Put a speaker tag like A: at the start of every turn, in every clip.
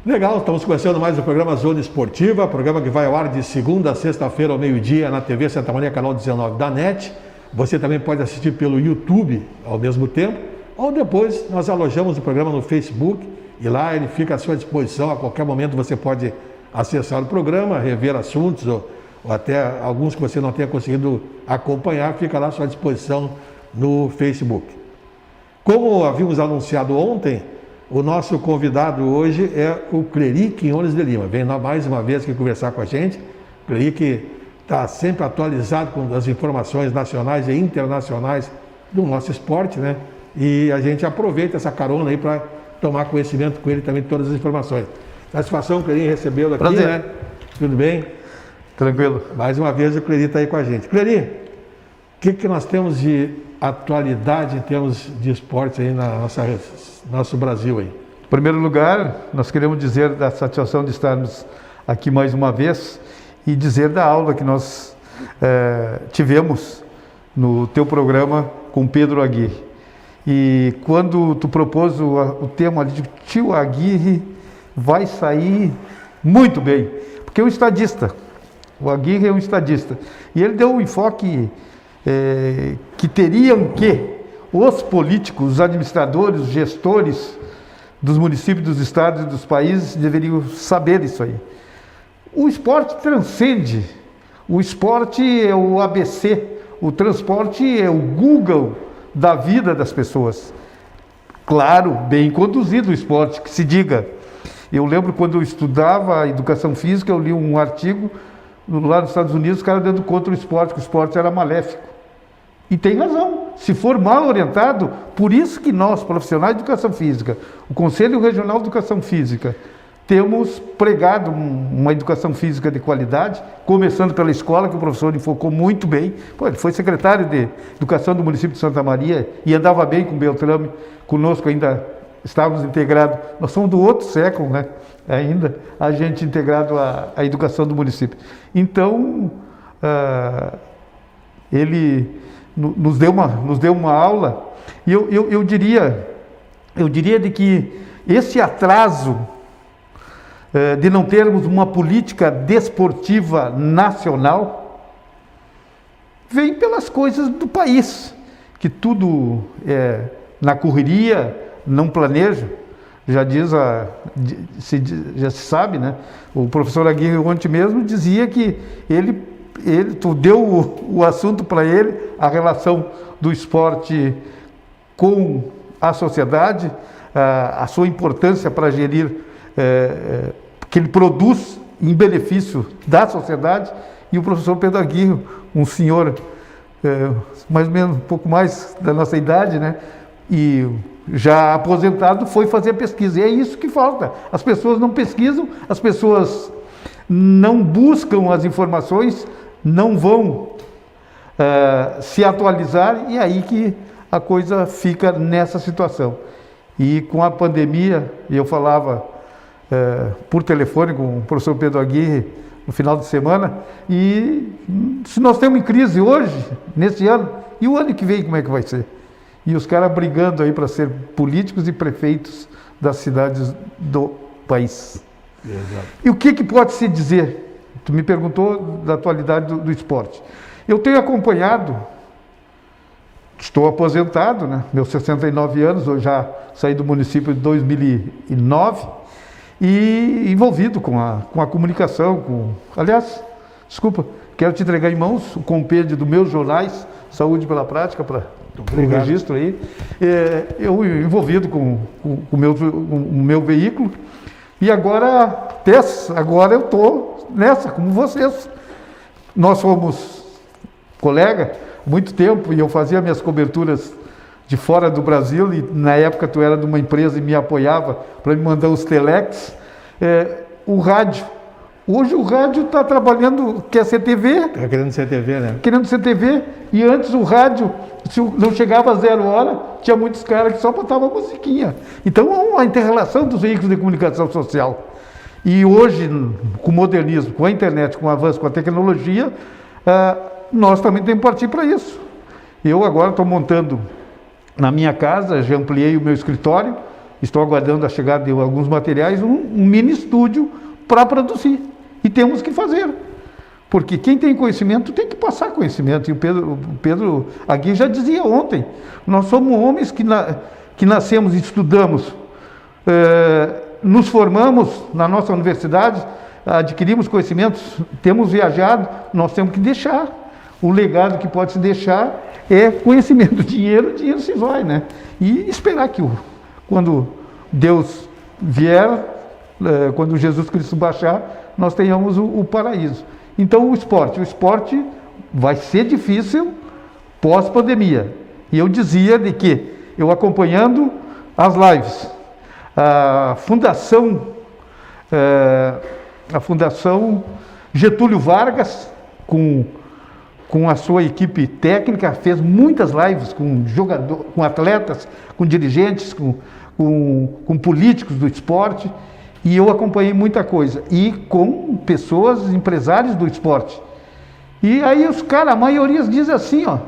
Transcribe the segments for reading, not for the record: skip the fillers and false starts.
A: Legal, estamos começando mais o programa Zona Esportiva, programa que vai ao ar de segunda a sexta-feira ao meio-dia na TV Santa Maria, canal 19 da NET. Você também pode assistir pelo YouTube ao mesmo tempo, ou depois nós alojamos o programa no Facebook e lá ele fica à sua disposição. A qualquer momento você pode acessar o programa, rever assuntos ou até alguns que você não tenha conseguido acompanhar, fica lá à sua disposição no Facebook. Como havíamos anunciado ontem, o nosso convidado hoje é o Cleri Quinones de Lima. Vem mais uma vez aqui conversar com a gente. O Cleri que está sempre atualizado com as informações nacionais e internacionais do nosso esporte, né? E a gente aproveita essa carona aí para tomar conhecimento com ele também de todas as informações. Satisfação, Cleri, recebê-lo aqui,
B: prazer,
A: né? Tudo bem?
B: Tranquilo.
A: Mais uma vez o Cleri está aí com a gente. Cleri, o que nós temos de atualidade em termos de esportes aí na nosso Brasil aí?
B: Em primeiro lugar, nós queremos dizer da satisfação de estarmos aqui mais uma vez e dizer da aula que nós tivemos no teu programa com Pedro Aguirre. E quando tu propôs o tema ali de tio Aguirre, vai sair muito bem, porque é um estadista. O Aguirre é um estadista. E ele deu um enfoque que teriam que os políticos, os administradores, os gestores dos municípios, dos estados e dos países deveriam saber isso aí. O esporte transcende. O esporte é o ABC. O transporte é o Google da vida das pessoas. Claro, bem conduzido o esporte, que se diga. Eu lembro quando eu estudava educação física, eu li um artigo lá nos Estados Unidos, os caras dando contra o esporte, que o esporte era maléfico. E tem razão, se for mal orientado, por isso que nós, profissionais de educação física, o Conselho Regional de Educação Física, temos pregado uma educação física de qualidade, começando pela escola, que o professor enfocou muito bem. Pô, ele foi secretário de Educação do município de Santa Maria e andava bem com o Beltrame, conosco ainda estávamos integrados. Nós somos do outro século, né? Ainda a gente integrado à educação do município. Então, ele nos deu uma aula, e eu diria de que esse atraso de não termos uma política desportiva nacional vem pelas coisas do país, que tudo é na correria, não planeja. Já se sabe, né? O professor Aguirre ontem mesmo dizia que tu deu o assunto para ele, a relação do esporte com a sociedade, a sua importância para gerir, que ele produz em benefício da sociedade. E o professor Pedro Aguirre, um senhor mais ou menos um pouco mais da nossa idade, né? E já aposentado, foi fazer pesquisa. E é isso que falta. As pessoas não pesquisam, as pessoas não buscam as informações, não vão se atualizar, e é aí que a coisa fica nessa situação. E com a pandemia, eu falava por telefone com o professor Pedro Aguirre no final de semana, e se nós temos em crise hoje, nesse ano, e o ano que vem como é que vai ser? E os caras brigando aí para ser políticos e prefeitos das cidades do país.
A: Exato.
B: E o que pode se dizer? Tu me perguntou da atualidade do esporte. Eu tenho acompanhado, estou aposentado, né? Meus 69 anos, eu já saí do município em 2009, e envolvido com a comunicação, aliás, desculpa, quero te entregar em mãos o compêndio dos meus jornais, Saúde pela Prática, para o registro aí. Eu envolvido com o meu veículo, e agora eu estou nessa, como vocês. Nós fomos colega há muito tempo, e eu fazia minhas coberturas de fora do Brasil, e na época tu era de uma empresa e me apoiava para me mandar os telex. O rádio. Hoje o rádio está trabalhando, quer ser TV.
A: Está querendo ser TV, né?
B: Querendo ser TV. E antes o rádio, se não chegava a 0 hora, tinha muitos caras que só botavam musiquinha. Então há uma inter-relação dos veículos de comunicação social. E hoje, com o modernismo, com a internet, com o avanço, com a tecnologia, nós também temos que partir para isso. Eu agora estou montando na minha casa, já ampliei o meu escritório, estou aguardando a chegada de alguns materiais, um mini estúdio para produzir. E temos que fazer. Porque quem tem conhecimento tem que passar conhecimento. E o Pedro aqui já dizia ontem, nós somos homens que nascemos e estudamos, nos formamos na nossa universidade, adquirimos conhecimentos, temos viajado, nós temos que deixar. O legado que pode se deixar é conhecimento. Dinheiro se vai, né? E esperar que quando Deus vier, quando Jesus Cristo baixar, nós tenhamos o paraíso. Então o esporte vai ser difícil pós-pandemia. E eu dizia de que, eu acompanhando as lives, a Fundação Getúlio Vargas, com a sua equipe técnica, fez muitas lives com atletas, com dirigentes, com políticos do esporte, e eu acompanhei muita coisa, e com pessoas, empresários do esporte. E aí os caras, a maioria diz assim, ó,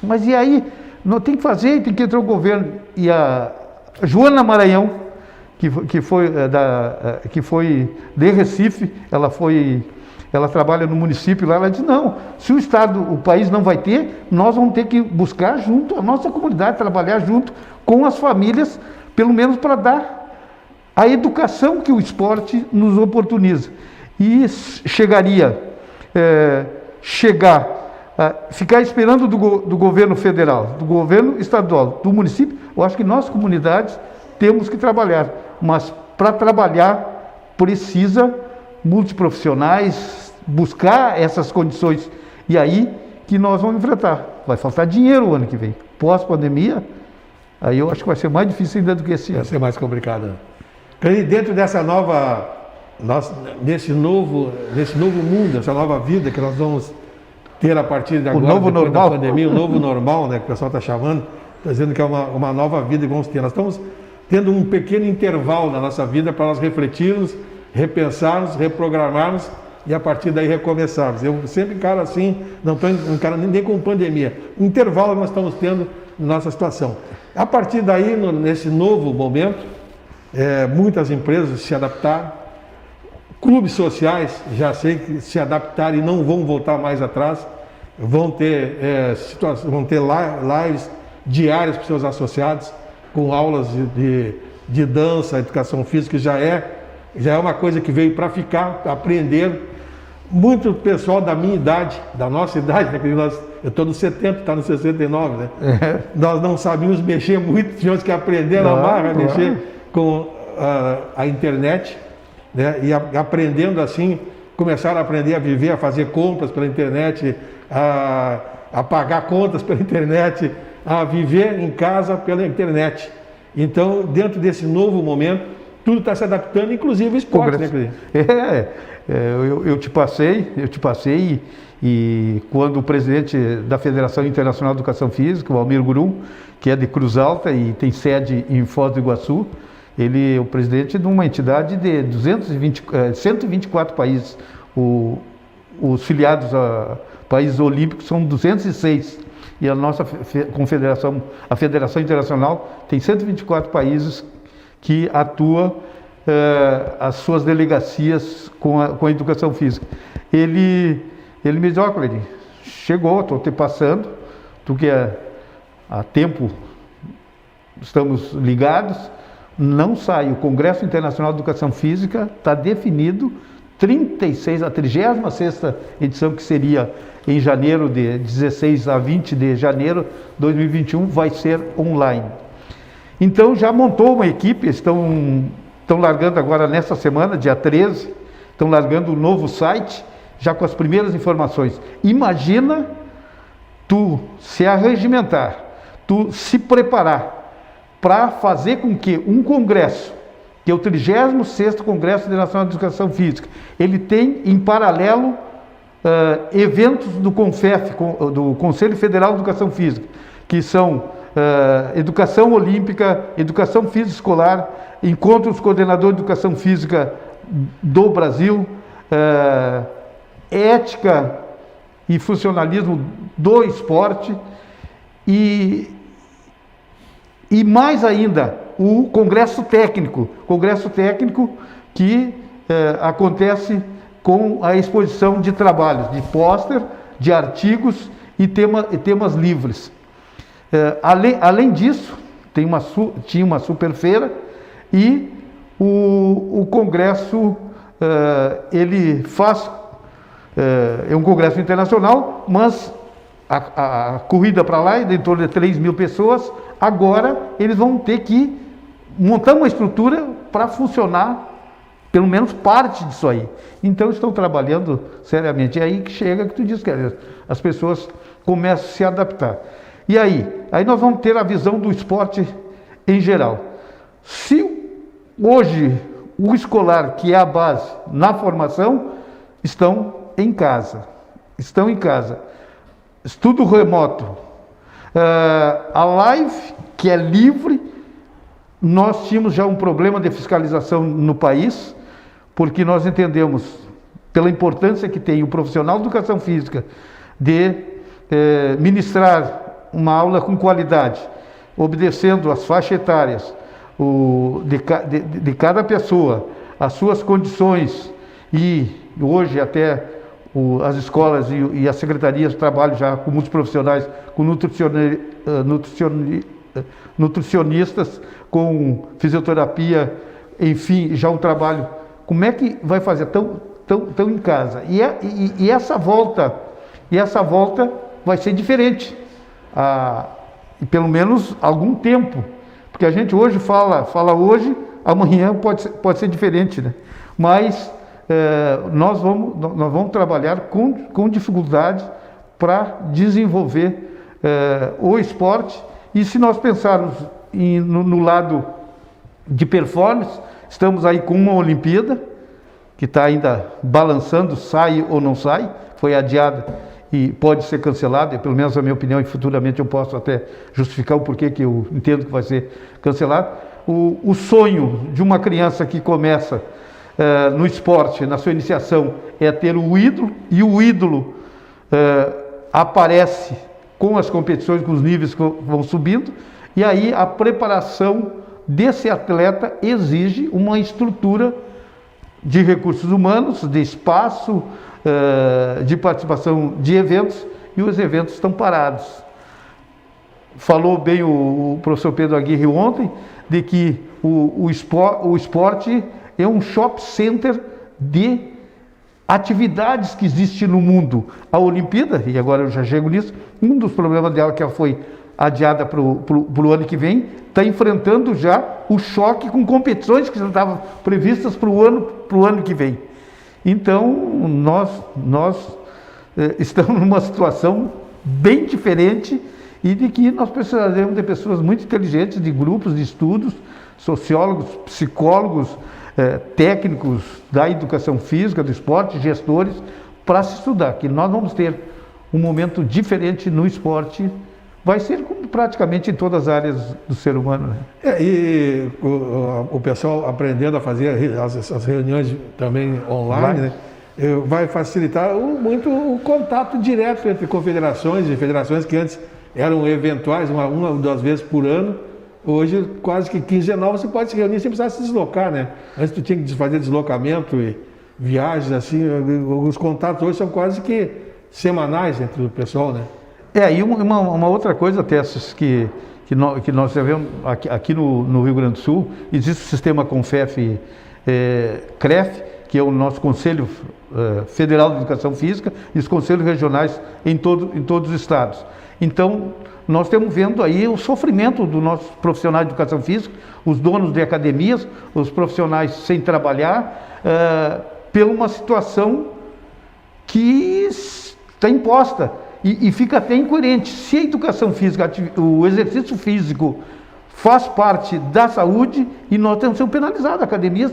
B: mas e aí? Não tem que fazer, tem que entrar o governo. E a Joana Maranhão, que foi de Recife, ela trabalha no município lá, ela diz, não, se o país não vai ter, nós vamos ter que buscar junto a nossa comunidade, trabalhar junto com as famílias, pelo menos para dar a educação que o esporte nos oportuniza. E ficar esperando do governo federal, do governo estadual, do município, eu acho que nós, comunidades, temos que trabalhar. Mas para trabalhar, precisa multiprofissionais, buscar essas condições. E aí que nós vamos enfrentar. Vai faltar dinheiro o ano que vem. Pós-pandemia, aí eu acho que vai ser mais difícil ainda do que esse ano.
A: Vai ser mais complicado. E dentro dessa nesse novo mundo, essa nova vida que nós vamos ter a partir de agora, depois da pandemia, o novo normal, né, que o pessoal está chamando, está dizendo que é uma nova vida que vamos ter. Nós estamos tendo um pequeno intervalo na nossa vida para nós refletirmos, repensarmos, reprogramarmos e a partir daí recomeçarmos. Eu sempre encaro assim, não estou encarando nem com pandemia, um intervalo que nós estamos tendo na nossa situação. A partir daí, nesse novo momento, muitas empresas se adaptaram, clubes sociais já sei que se adaptaram e não vão voltar mais atrás, vão ter lives diárias para os seus associados, com aulas de dança, educação física, que já é uma coisa que veio para ficar, aprender. Muito pessoal da minha idade, da nossa idade, né, eu estou nos 70, está nos 69, né? Nós não sabíamos mexer muito, tínhamos que aprender na marra, mexer com a internet, né? E aprendendo assim, começaram a aprender a viver, a fazer compras pela internet, a pagar contas pela internet, a viver em casa pela internet. Então, dentro desse novo momento, tudo está se adaptando, inclusive o esporte, né, Cris?
B: Eu te passei e quando o presidente da Federação Internacional de Educação Física, o Almir Gurum, que é de Cruz Alta e tem sede em Foz do Iguaçu, ele é o presidente de uma entidade de 124 países. Os filiados a países olímpicos são 206. E a nossa confederação, a Federação Internacional, tem 124 países que atuam as suas delegacias com a educação física. Ele me disse, Cleiton, chegou, estou te passando, tu que há tempo estamos ligados, não sai. O Congresso Internacional de Educação Física está definido, a 36ª edição, que seria em janeiro, de 16 a 20 de janeiro de 2021, vai ser online. Então já montou uma equipe, estão largando agora nessa semana, dia 13, estão largando um novo site, já com as primeiras informações. Imagina tu se arregimentar, tu se preparar para fazer com que um congresso, que é o 36º Congresso Internacional de Educação Física, ele tem em paralelo eventos do CONFEF, do Conselho Federal de Educação Física, que são educação olímpica, educação física escolar, encontros coordenador de educação física do Brasil, ética e funcionalismo do esporte e mais ainda, o congresso técnico que acontece com a exposição de trabalhos, de pôster, de artigos e temas livres. Além disso, tinha uma super feira e o congresso, ele faz, é um congresso internacional, mas a corrida para lá é de em torno de 3.000 pessoas. Agora eles vão ter que montar uma estrutura para funcionar pelo menos parte disso aí. Então estão trabalhando seriamente. É aí que chega que tu diz que as pessoas começam a se adaptar. E aí nós vamos ter a visão do esporte em geral. Se hoje o escolar, que é a base na formação, estão em casa. Estudo remoto. A live, que é livre, nós tínhamos já um problema de fiscalização no país, porque nós entendemos, pela importância que tem o profissional de educação física, de ministrar uma aula com qualidade, obedecendo às faixas etárias de cada pessoa, as suas condições, e hoje até as escolas e as secretarias trabalham já com muitos profissionais, com nutricionistas, com fisioterapia, enfim, já um trabalho. Como é que vai fazer? Tão em casa. E essa volta vai ser diferente, pelo menos algum tempo, porque a gente hoje fala hoje, amanhã pode ser diferente, né? Mas nós vamos trabalhar com dificuldade para desenvolver o esporte. E se nós pensarmos no lado de performance, estamos aí com uma Olimpíada que está ainda balançando, sai ou não sai, foi adiada e pode ser cancelada, pelo menos a minha opinião, e futuramente eu posso até justificar o porquê que eu entendo que vai ser cancelado. O sonho de uma criança que começa no esporte, na sua iniciação, é ter o ídolo, e o ídolo aparece com as competições, com os níveis que vão subindo, e aí a preparação desse atleta exige uma estrutura de recursos humanos, de espaço, de participação de eventos, e os eventos estão parados. Falou bem o professor Pedro Aguirre ontem, de que o esporte é um shopping center de atividades que existe no mundo. A Olimpíada, e agora eu já chego nisso, um dos problemas dela, que ela foi adiada para o ano que vem, está enfrentando já o choque com competições que já estavam previstas para o ano que vem. Então, nós estamos numa situação bem diferente, e de que nós precisaremos de pessoas muito inteligentes, de grupos de estudos, sociólogos, psicólogos, técnicos da educação física, do esporte, gestores, para se estudar, que nós vamos ter um momento diferente no esporte. Vai ser praticamente em todas as áreas do ser humano, né?
A: E o pessoal aprendendo a fazer as reuniões também online, né? Vai facilitar muito o contato direto entre confederações e federações que antes eram eventuais, uma ou duas vezes por ano. Hoje, quase que quinzenal, você pode se reunir sem precisar se deslocar, né? Antes tu tinha que fazer deslocamento e viagens, assim. Os contatos hoje são quase que semanais entre o pessoal, né?
B: E uma outra coisa, Tessos, que nós vemos aqui no Rio Grande do Sul, existe o sistema CONFEF, CREF, que é o nosso Conselho Federal de Educação Física, e os conselhos regionais em todos os estados. Então, nós estamos vendo aí o sofrimento dos nossos profissionais de educação física, os donos de academias, os profissionais sem trabalhar, por uma situação que está imposta. E fica até incoerente. Se a educação física, o exercício físico faz parte da saúde, e nós temos que ser penalizados. Academias,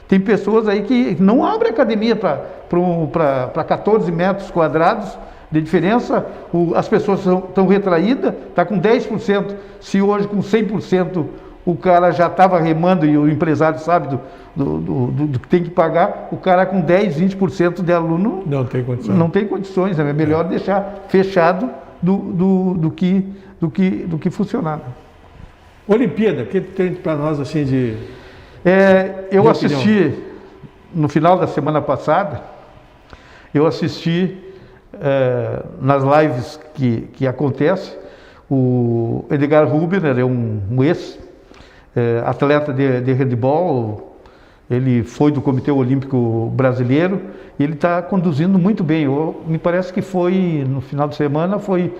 B: tem pessoas aí que não abrem academia para 14 metros quadrados de diferença. As pessoas estão retraídas, está com 10%, se hoje com 100% o cara já estava remando, e o empresário sabe do que tem que pagar, o cara com 10, 20% de aluno não tem condições, é melhor deixar fechado do que funcionar.
A: Olimpíada, o que tem para nós assim de...
B: Eu
A: de
B: assisti, no final da semana passada, eu assisti nas lives que acontecem, o Edgar Rubner é um ex-atleta de handebol, ele foi do Comitê Olímpico Brasileiro e ele está conduzindo muito bem. Me parece que foi, no final de semana, foi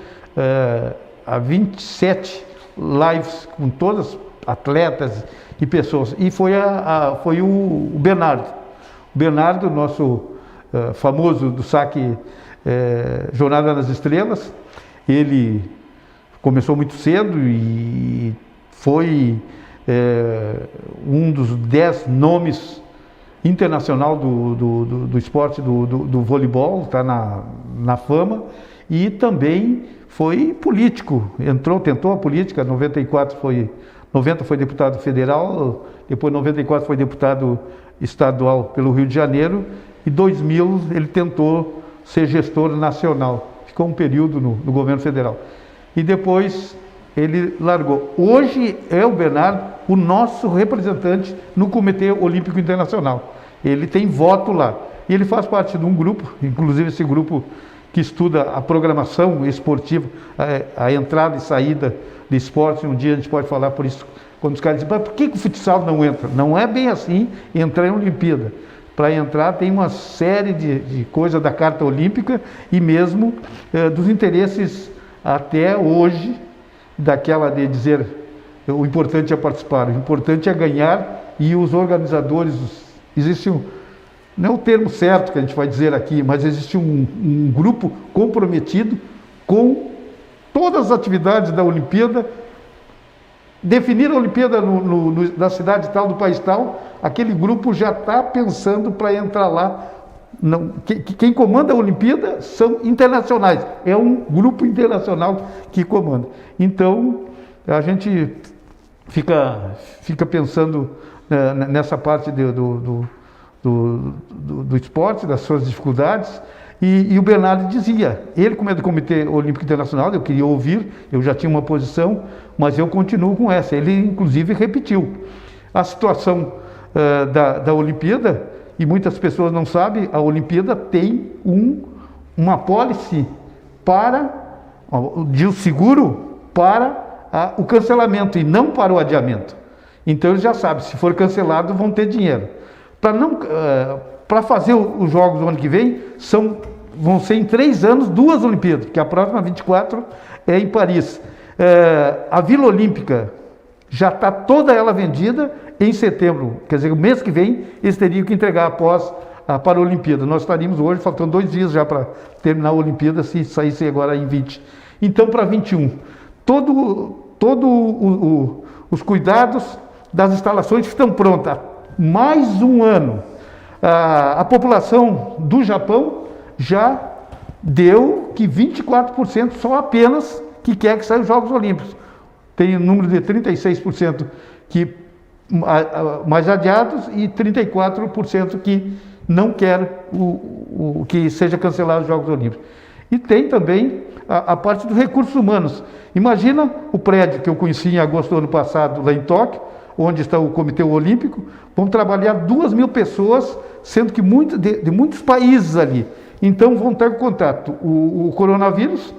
B: a 27 lives com todas atletas e pessoas. E foi o Bernardo. O Bernardo, nosso famoso do saque Jornada nas Estrelas, ele começou muito cedo e foi um dos 10 nomes internacional do esporte do voleibol, está na fama, e também foi político, tentou a política, 90 foi deputado federal, depois 94 foi deputado estadual pelo Rio de Janeiro, e 2000 ele tentou ser gestor nacional, ficou um período no governo federal. E depois ele largou. Hoje é o Bernardo o nosso representante no Comitê Olímpico Internacional. Ele tem voto lá. E ele faz parte de um grupo, inclusive esse grupo que estuda a programação esportiva, a entrada e saída de esporte. Um dia a gente pode falar por isso, quando os caras dizem, mas por que o futsal não entra? Não é bem assim entrar em Olimpíada. Para entrar tem uma série de coisas da Carta Olímpica e mesmo dos interesses até hoje, daquela de dizer o importante é participar, o importante é ganhar, e os organizadores, existe não é o termo certo que a gente vai dizer aqui, mas existe um grupo comprometido com todas as atividades da Olimpíada, definir a Olimpíada na cidade tal, do país tal, aquele grupo já está pensando para entrar lá. Não, quem comanda a Olimpíada são internacionais, é um grupo internacional que comanda. Então, a gente fica pensando nessa parte do esporte, das suas dificuldades, e o Bernardo dizia, ele como é do Comitê Olímpico Internacional, eu queria ouvir, eu já tinha uma posição, mas eu continuo com essa. Ele inclusive repetiu a situação da Olimpíada. E muitas pessoas não sabem, a Olimpíada tem uma apólice de seguro para o cancelamento e não para o adiamento. Então eles já sabem, se for cancelado vão ter dinheiro. Para fazer os jogos do ano que vem, vão ser em 3 anos 2 Olimpíadas, porque a próxima 24 é em Paris. A Vila Olímpica já está toda ela vendida em setembro, quer dizer, o mês que vem eles teriam que entregar após a Paralimpíada. Nós estaríamos hoje, faltando 2 dias já para terminar a Olimpíada, se saísse agora em 20. Então, para 21, os cuidados das instalações estão prontas. Mais um ano. A população do Japão já deu que 24% só apenas que quer que saiam os Jogos Olímpicos. Tem um número de 36% mais adiados e 34% que não quer que seja cancelado os Jogos Olímpicos. E tem também a parte dos recursos humanos. Imagina o prédio que eu conheci em agosto do ano passado, lá em Tóquio, onde está o Comitê Olímpico, vão trabalhar 2.000 pessoas, sendo que de muitos países ali. Então vão ter contato. O coronavírus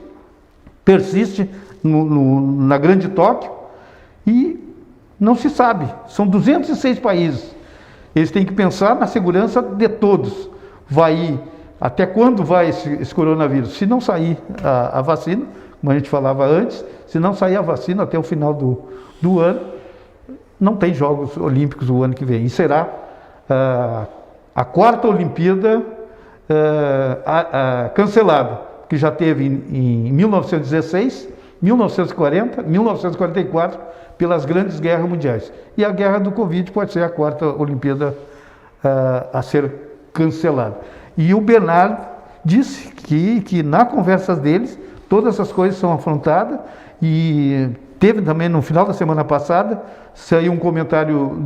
B: persiste na grande Tóquio e não se sabe. São 206 países. Eles têm que pensar na segurança de todos. Até quando vai esse coronavírus? Se não sair a vacina, como a gente falava antes, se não sair a vacina até o final do ano, não tem Jogos Olímpicos o ano que vem. E será a 4ª Olimpíada cancelada, que já teve em 1916, 1940, 1944, pelas grandes guerras mundiais. E a guerra do Covid pode ser a 4ª Olimpíada a ser cancelada. E o Bernardo disse que na conversa deles, todas essas coisas são afrontadas, e teve também no final da semana passada, saiu um comentário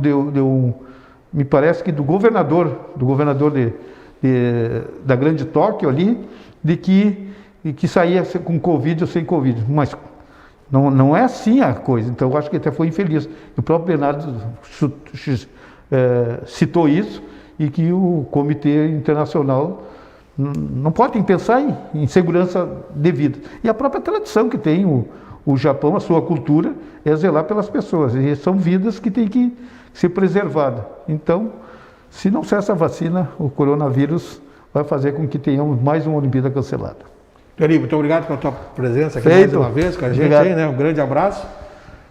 B: me parece que do governador da grande Tóquio ali, de que saía com Covid ou sem Covid. Mas Não é assim a coisa. Então, eu acho que até foi infeliz. O próprio Bernardo citou isso e que o Comitê Internacional não pode pensar em segurança devida. E a própria tradição que tem o Japão, a sua cultura, é zelar pelas pessoas. E são vidas que têm que ser preservadas. Então, se não ser essa vacina, o coronavírus vai fazer com que tenhamos mais uma Olimpíada cancelada.
A: Eri, muito obrigado pela tua presença aqui
B: Feito.
A: mais uma vez com a gente.
B: Obrigado.
A: Aí, né? Um grande abraço.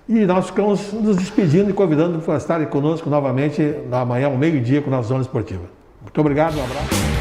A: E nós ficamos nos despedindo e convidando para estarem conosco novamente amanhã, ao meio-dia, com a nossa Zona Esportiva. Muito obrigado, um abraço.